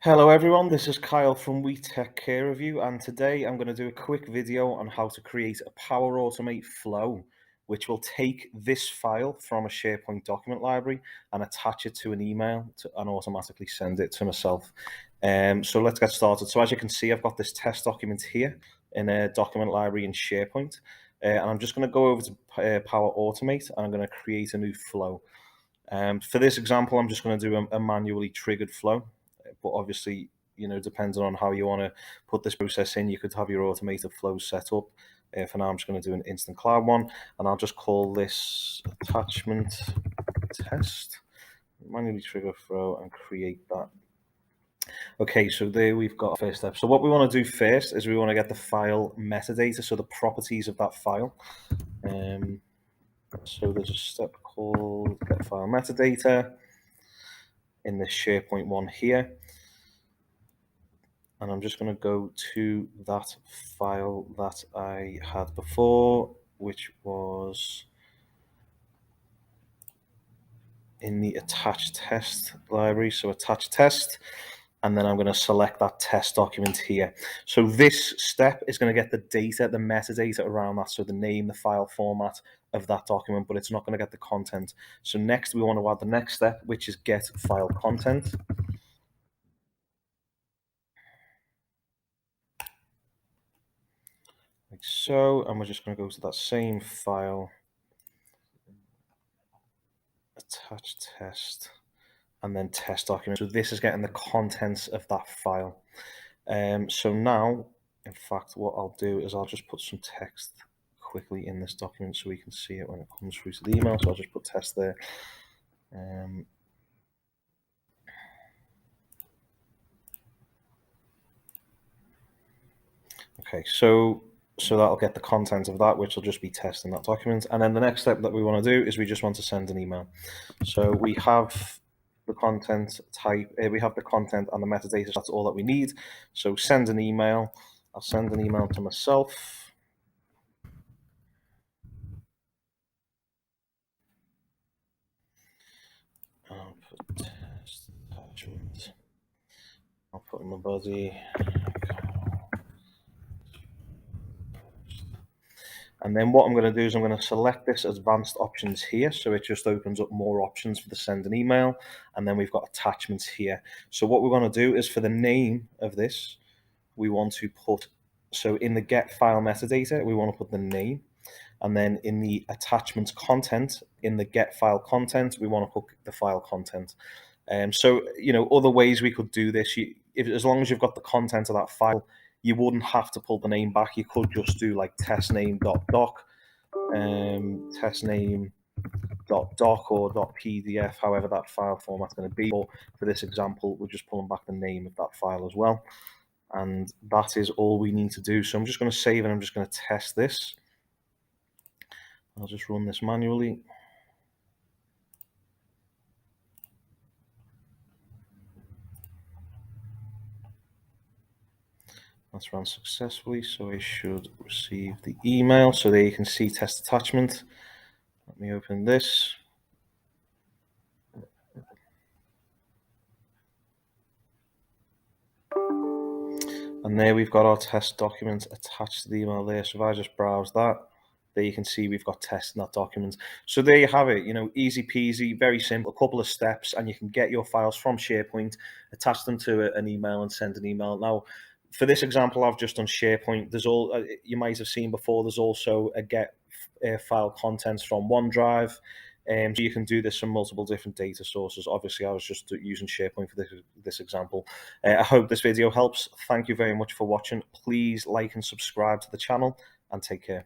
Hello everyone, this is Kyle from WeTechCareOfYou, and today I'm going to do a quick video on how to create a Power Automate flow, which will take this file from a SharePoint document library and attach it to an email and automatically send it to myself. So let's get started. So as you can see, I've got this test document here in a document library in SharePoint, and I'm just going to go over to Power Automate and I'm going to create a new flow. For this example, I'm just going to do a manually triggered flow. But obviously, depending on how you want to put this process in, you could have your automated flows set up. For now, I'm just going to do an instant cloud one, and I'll just call this attachment test, manually trigger flow, and create that. Okay, so there we've got our first step. So what we want to do first is we want to get the file metadata, so the properties of that file. So there's a step called get file metadata in this SharePoint one here. And I'm just going to go to that file that I had before, which was in the attached test library. So attach test, and then I'm going to select that test document here. So this step is going to get the data, the metadata around that. So the name, the file format of that document, but it's not going to get the content. So next we want to add the next step, which is get file content. Like so, and we're just going to go to that same file, attach test, and then test document. So this is getting the contents of that file. So now, in fact, what I'll do is I'll just put some text quickly in this document so we can see it when it comes through to the email. So I'll just put test there. Okay, so that'll get the content of that, which will just be test in that document. And then the next step that we want to do is we just want to send an email. So we have the content type, we have the content and the metadata, so that's all that we need. So send an email. I'll send an email to myself. I'll put test attachment. I'll put in my body. And then what I'm going to do is I'm going to select this advanced options here. So it just opens up more options for the send an email. And then we've got attachments here. So what we're going to do is for the name of this, we want to put, so in the get file metadata, we want to put the name. And then in the attachments content, in the get file content, we want to put the file content. So, other ways we could do this, as long as you've got the content of that file, you wouldn't have to pull the name back. You could just do like testname.doc, testname.doc or .pdf, however that file format's going to be. But for this example, we're just pulling back the name of that file as well. And that is all we need to do. So I'm just going to save and I'm just going to test this. I'll just run this manually. That's run successfully, so I should receive the email. So there you can see test attachment. Let me open this. And there we've got our test document attached to the email there. So if I just browse that, there you can see we've got test in that document. So there you have it, easy peasy, very simple, a couple of steps, and you can get your files from SharePoint, attach them to an email and send an email. Now, for this example, I've just done SharePoint. There's you might have seen before, there's also a get file contents from OneDrive. So you can do this from multiple different data sources. Obviously, I was just using SharePoint for this example. I hope this video helps. Thank you very much for watching. Please like and subscribe to the channel and take care.